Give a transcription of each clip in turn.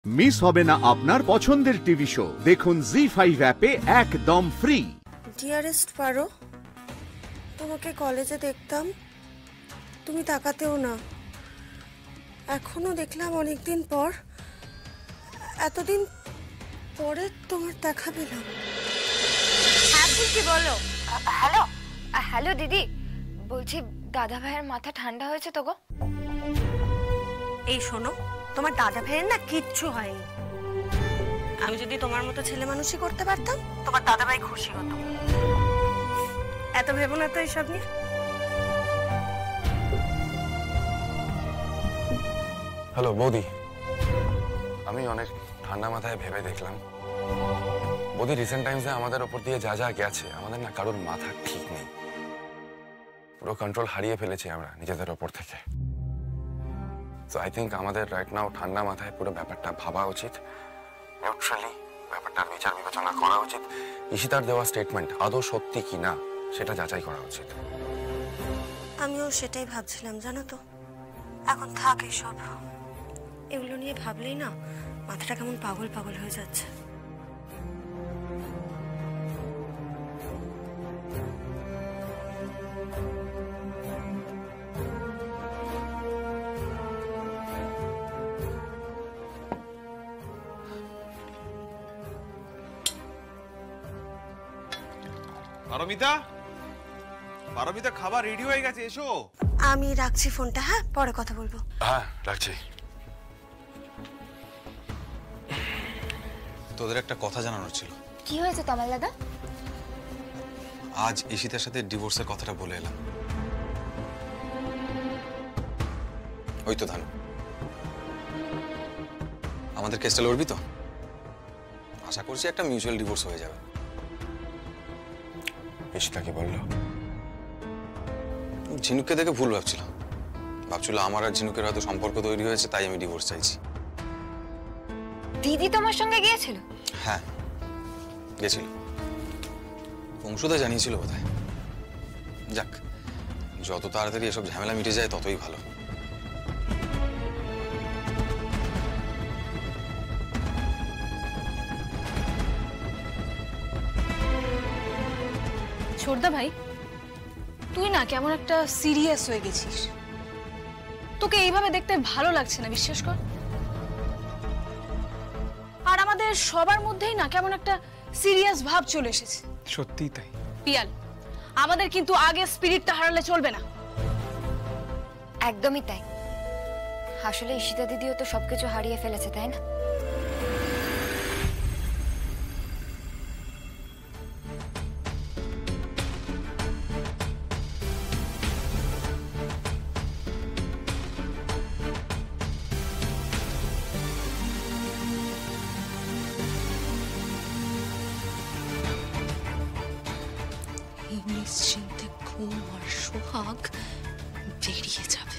Miss হবে না আপনার পছন্দের টিভি শো। দেখুন জি5 অ্যাপে একদম ফ্রি। ডিয়ারেস্ট পারো, তোমাকে কলেজে দেখতাম, তুমি তাকাতেও না। এখনো দেখলাম অনেকদিন পর, এতদিন পরে তোমার দেখা পেলাম। হ্যাঁ কি বলো? হ্যালো হ্যালো দিদি, বলছি দাদা ভাইয়ের মাথা ঠান্ডা হয়েছে তো গো? এই শোনো, তোমার দাদা ভাইয়ের না কিচ্ছু হয়নি। আমি যদি তোমার মতো ছেলে মানুষই করতে পারতাম, তোমার দাদা ভাই খুশি হতো। এত ভেবো না তো এইসব নিয়ে। হ্যালো বৌদি, আমি অনেক ঠান্ডা মাথায় ভেবে দেখলাম, বৌদি রিসেন্ট টাইমসে আমাদের ওপর দিয়ে যা যা গেছে, আমাদের না কারোর মাথা ঠিক নেই। পুরো কন্ট্রোল হারিয়ে ফেলেছি আমরা নিজেদের ওপর থেকে। সো আই থিঙ্ক আমাদের রাইট নাও ঠান্ডা মাথায় পুরো ব্যাপারটা ভাবা উচিত, নিউট্রালি ব্যাপারটার বিচার বিবেচনা করা উচিত। ঈশিতার দেওয়া স্টেটমেন্ট আদৌ সত্যি কি না সেটা যাচাই করা উচিত। আমিও সেটাই ভাবছিলাম, জানো তো। এখন থাক এসব, এগুলো নিয়ে ভাবলেই না মাথাটা কেমন পাগল পাগল হয়ে যাচ্ছে। পারমিতা, পারমিতা খাবার রেডি হয়ে গেছে, এসো। আমি রাখছি ফোনটা, হ্যাঁ পরে কথা বলবো। হ্যাঁ রাখছি। তোদের একটা কথা জানানোর ছিল। কি হয়েছে তমাল দাদা? আজ ঈশিতার সাথে ডিভোর্সের কথাটা বলে এলাম। ওই তো ধানু, আমাদের কেসটা লড়বি তো? আশা করছি একটা মিউচুয়াল ডিভোর্স হয়ে যাবে। ঈশিতা কি বললো? ঝিনুককে দেখে ভুল ভাবছিল আমার আর ঝিনুকের হয়তো সম্পর্ক তৈরি হয়েছে, তাই আমি ডিভোর্স চাইছি। দিদি তোমার সঙ্গে গিয়েছিল? হ্যাঁ গেছিল, অংশুদা জানিয়েছিল বোধহয়। যাক, যত তাড়াতাড়ি এসব ঝামেলা মিটে যায় ততই ভালো। ছোটদা ভাই, তুই না কেমন একটা সিরিয়াস হয়ে গেছিস। তোকে এইভাবে দেখতে ভালো লাগছে না, বিশ্বাস কর। আর আমাদের সবার মধ্যেই না কেমন একটা সিরিয়াস ভাব চলে এসেছে। সত্যিই তাই পিয়াল, আমাদের কিন্তু আগে স্পিরিটটা হারালে চলবে না। একদমই তাই। আসলে ঈশিতা দিদিও তো সবকিছু হারিয়ে ফেলেছে, তাই না? নিশ্চিন্তে ঘুম আর সোহাগ বেরিয়ে যাবে।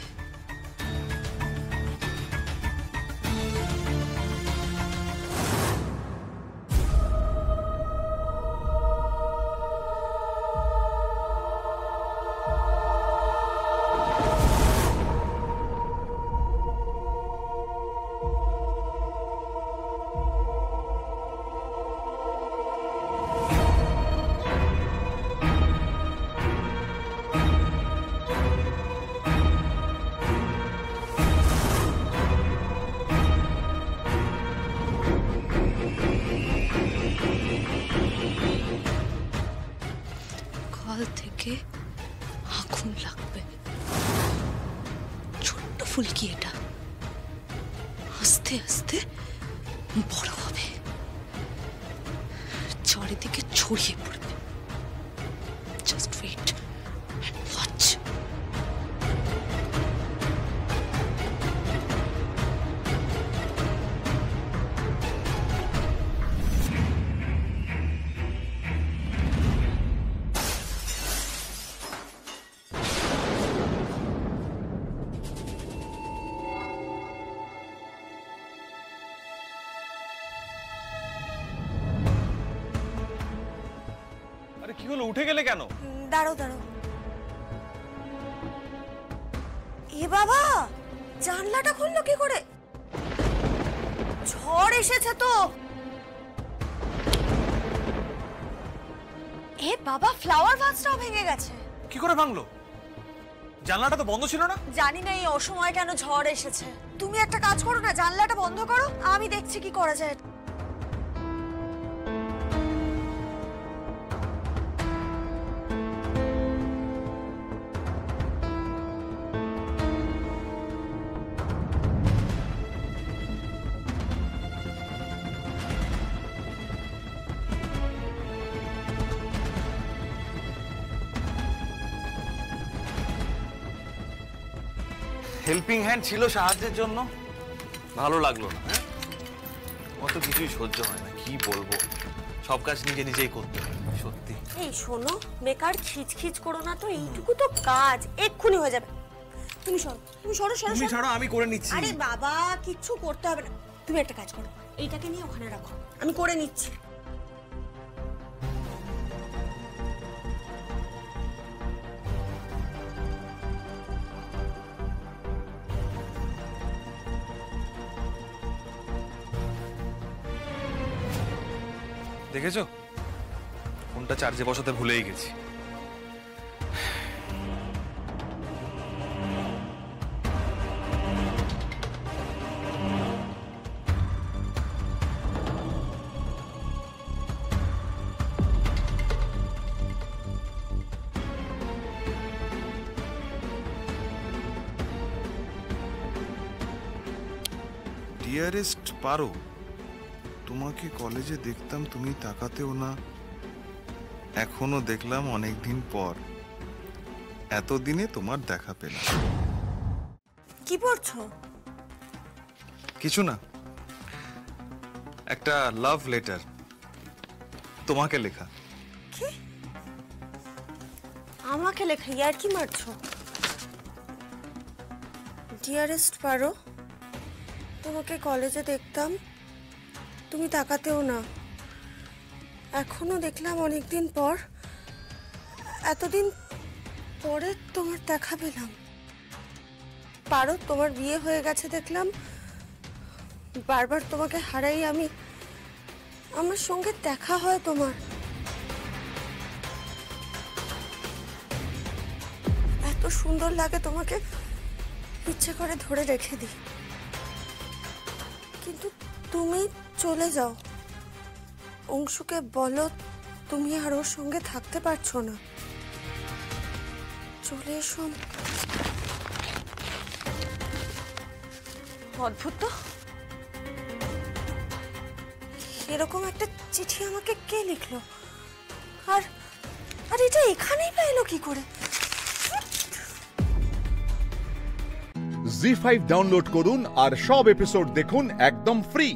কাল থেকে আগুন লাগবে। ছোট্ট ফুলকি এটা আস্তে আস্তে বড় হবে, চারিদিকে ছড়িয়ে পড়বে। Just wait and watch. কি হলো, উঠে গেলে কেন? দাঁড়াও দাঁড়াও। এ বাবা, জানলাটা খুললো কি করে? ঝড় এসেছে তো। এ বাবা, ফ্লাওয়ার ভাসটাও ভেঙে গেছে। কি করে ভাঙলো? জানলাটা তো বন্ধ ছিল না। জানি না এই অসময়ে কেন ঝড় এসেছে। তুমি একটা কাজ করো না, জানলাটা বন্ধ করো, আমি দেখছি কি করা যায়। হেল্পিং হ্যান্ড ছিল সাহায্যের জন্য, ভালো লাগলো না। হ্যাঁ, অত কিছুই সহ্য হয় না, কি বলবো, সব কাজ নিজে নিজেই করতে হয় সত্যি। এই শোনো, বেকার খিচখিচ করো না তো, এইটুকু তো কাজ, এক্ষুনি হয়ে যাবে। তুমি সরো, তুমি সরো সরো তুমি সরো। ছাড়ো, আমি করে নিচ্ছি। আরে বাবা, কিচ্ছু করতে হবে না। তুমি একটা কাজ করো, এইটাকে নিয়ে ওখানে রাখো, আমি করে নিচ্ছি। দেখেছো, ফোনটা চার্জে বসাতে ভুলেই গেছি। ডিয়ারেস্ট পারো, তোমাকে কলেজে দেখতাম, তুমি তাকাতেও না। এখনো দেখলাম অনেকদিন পর, এতদিনে তোমার দেখা পেলাম। কি পড়ছো? কিছু না, একটা লাভ লেটার, তোমাকে লেখা। কি? আমাকে লেখা? ইয়ার কি মারছো? ডিয়ারেস্ট পারো, তোমাকে কলেজে দেখতাম, তুমি তাকাতেও না। এখনো দেখলাম অনেকদিন পর, এতদিন পরে তোমার দেখা পেলাম। পারো, তোমার বিয়ে হয়ে গেছে দেখলাম, বারবার তোমাকে হারাই আমি, আমার সঙ্গে দেখা হয় তোমার। এত সুন্দর লাগে তোমাকে, ইচ্ছে করে ধরে রেখে দিই। কিন্তু তুমি চলে যাও, অংশুকে বলো তুমি আর ওর সঙ্গে থাকতে পারছো না, চলে এসো। অদ্ভুত তো, এরকম একটা চিঠি আমাকে কে লিখলো, আর আর এটা এখানেই পেলো কি করে? জি5 ডাউনলোড করুন আর সব এপিসোড দেখুন একদম ফ্রি।